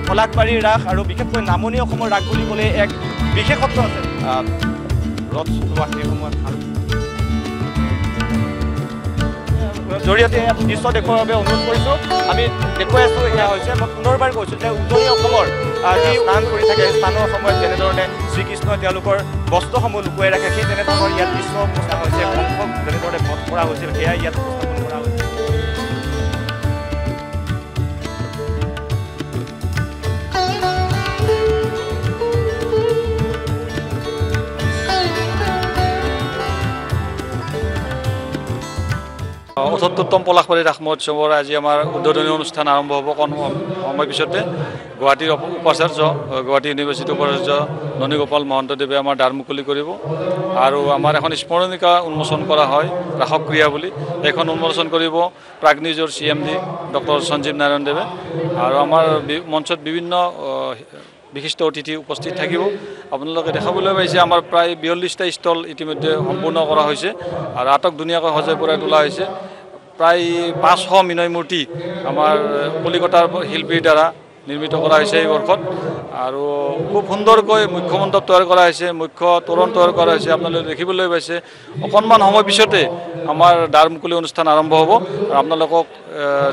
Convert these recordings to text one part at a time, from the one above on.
পলাশবাৰীৰ ৰাস আৰু বিশেষকৈ নামনি অসমৰ ৰাস বুলি ক'লে এক বিশেষত্ব আছে ৰথ চলোৱা সেই সময়ত জৰিয়তে দৃশ্য দেখুৱাৰ বাবে অনুৰোধ কৰিছোঁ আমি দেখুৱাই আছোঁ এয়া হৈছে মই পুনৰবাৰ কৈছোঁ যে উজনি অসমৰ যি স্নান কৰি থাকে স্থানৰ সময়ত যেনেধৰণে শ্ৰীকৃষ্ণই তেওঁলোকৰ বস্ত্ৰসমূহ লুকুৱাই ৰাখে সেই তেনেধৰণৰ ইয়াত দৃশ্য উপস্থাপন হৈছে কংসক যেনেধৰণে বধ কৰা হৈছিল সেয়া ইয়াত উপস্থাপন কৰা হৈছে অঠসত্তৰতম পলাশবাৰী ৰাস মহোৎসৱৰ আজি আমাৰ উদ্বোধনী অনুষ্ঠান আৰম্ভ হ'ব অকণ সময় পিছতে গুৱাহাটীৰ উপাচাৰ্য গুৱাহাটী ইউনিভাৰ্চিটিৰ উপাচাৰ্য ননীগোপাল মহন্তদেৱে আমাৰ দ্বাৰ মুকলি কৰিব আৰু আমাৰ এখন স্মৰণিকা উন্মোচন কৰা হয় ৰাসক ক্ৰিয়া বুলি এইখন উন্মোচন কৰিব প্ৰাগ নিউজৰ CMD ডক্টৰ সঞ্জীৱ নাৰায়ণ দেৱে আৰু আমাৰ মঞ্চত বিভিন্ন বিশিষ্ট অতিথি উপস্থিত থাকিব আপোনালোকে দেখাবলৈ পাইছে আমাৰ প্ৰায় 42টা ষ্টল ইতিমধ্যে সম্পূৰ্ণ কৰা হৈছে আৰু আটক ধুনীয়াকৈ সজাই পৰাই তোলা হৈছে প্ৰায় 500 মিনয় মূৰ্তি আমাৰ কলিকতাৰ শিল্পীৰ দ্বাৰা নিৰ্মিত কৰা হৈছে এই বৰ্ষত আৰু খুব সুন্দৰকৈ মুখ্য মণ্ডপ তৈয়াৰ কৰা হৈছে মুখ্য তোৰণ তৈয়াৰ কৰা হৈছে আপোনালোকে দেখিবলৈ পাইছে অকণমান সময় পিছতে আমাৰ দ্বাৰ মুকলি অনুষ্ঠান আৰম্ভ হ'ব আৰু আপোনালোকক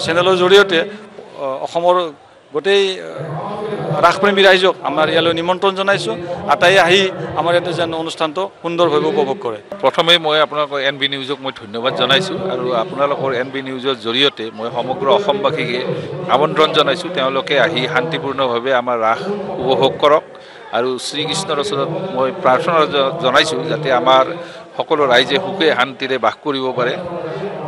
চেনেলৰ জৰিয়তে অসমৰ গোটেই ৰাসপ্ৰেমী ৰাইজক আমাৰ ইয়ালৈ নিমন্ত্ৰণ জনাইছোঁ আটাই আহি আমাৰ ইয়াতে যেন অনুষ্ঠানটো সুন্দৰভাৱে উপভোগ কৰে প্ৰথমে মই আপোনালোকৰ NB নিউজক মই ধন্যবাদ জনাইছোঁ আৰু আপোনালোকৰ NB নিউজৰ জৰিয়তে মই সমগ্ৰ অসমবাসীকে আমন্ত্ৰণ জনাইছোঁ তেওঁলোকে আহি শান্তিপূৰ্ণভাৱে আমাৰ ৰাস উপভোগ কৰক আৰু শ্ৰীকৃষ্ণৰ ওচৰত মই প্ৰাৰ্থনা জনাইছোঁ যাতে আমাৰ সকলো ৰাইজে সুখে শান্তিৰে বাস কৰিব পাৰে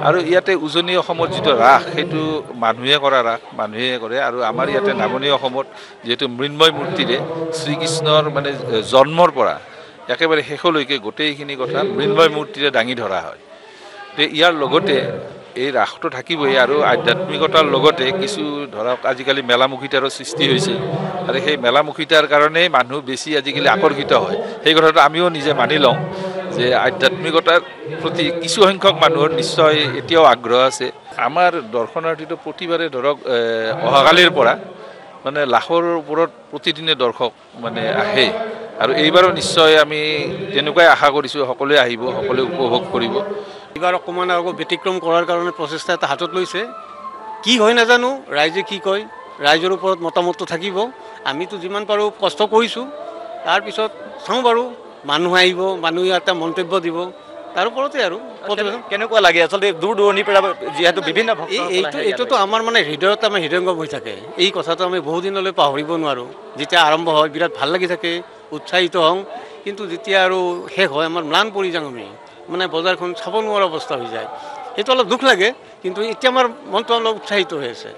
আৰু ইয়াতে উজনি অসমৰ যিটো ৰাস সেইটো মানুহে কৰা ৰাস মানুহে কৰে আৰু আমাৰ ইয়াতে নামনি অসমত যিহেতু মৃন্ময় মূৰ্তিৰে শ্ৰীকৃষ্ণৰ মানে জন্মৰ পৰা একেবাৰে শেষলৈকে গোটেইখিনি কথা মৃন্ময় মূৰ্তিৰে দাঙি ধৰা হয় তো ইয়াৰ লগতে এই ৰাসটো থাকিবই আৰু আধ্যাত্মিকতাৰ লগতে কিছু ধৰক আজিকালি মেলামুখিতাৰো সৃষ্টি হৈছে আৰু সেই মেলামুখিতাৰ কাৰণে মানুহ বেছি আজিকালি আকৰ্ষিত হয় সেই কথাটো আমিও নিজে মানি লওঁ যে আধ্যাত্মিকতাৰ প্ৰতি কিছু সংখ্যক মানুহৰ নিশ্চয় এতিয়াও আগ্ৰহ আছে আমাৰ দৰ্শনাৰ্থীটো প্ৰতিবাৰে ধৰক অহাকালিৰ পৰা মানে লাখৰ ওপৰত প্ৰতিদিনে দৰ্শক মানে আহে আৰু এইবাৰো নিশ্চয় আমি তেনেকুৱাই আশা কৰিছোঁ সকলোৱে আহিব সকলোৱে উপভোগ কৰিব এইবাৰ অকণমান আকৌ ব্যতিক্ৰম কৰাৰ কাৰণে প্ৰচেষ্টা এটা হাতত লৈছে কি হয় নাজানো ৰাইজে কি কয় ৰাইজৰ ওপৰত মতামতটো থাকিব আমিতো যিমান পাৰোঁ কষ্ট কৰিছোঁ তাৰপিছত চাওঁ বাৰু মানুহ আহিব মানুহে এটা মন্তব্য দিব তাৰ ওপৰতে আৰু কেনেকুৱা লাগে আচলতে দূৰ দূৰণিৰ পৰা যিহেতু বিভিন্ন এইটোতো আমাৰ মানে হৃদয়ত আমাৰ হৃদয়ংগম হৈ থাকে এই কথাটো আমি বহুদিনলৈ পাহৰিব নোৱাৰোঁ যেতিয়া আৰম্ভ হয় বিৰাট ভাল লাগি থাকে উৎসাহিত হওঁ কিন্তু যেতিয়া আৰু শেষ হয় আমাৰ ম্লান পৰি যাওঁ আমি মানে বজাৰখন চাব নোৱাৰা অৱস্থা হৈ যায় সেইটো অলপ দুখ লাগে কিন্তু এতিয়া আমাৰ মনটো অলপ উৎসাহিত হৈ আছে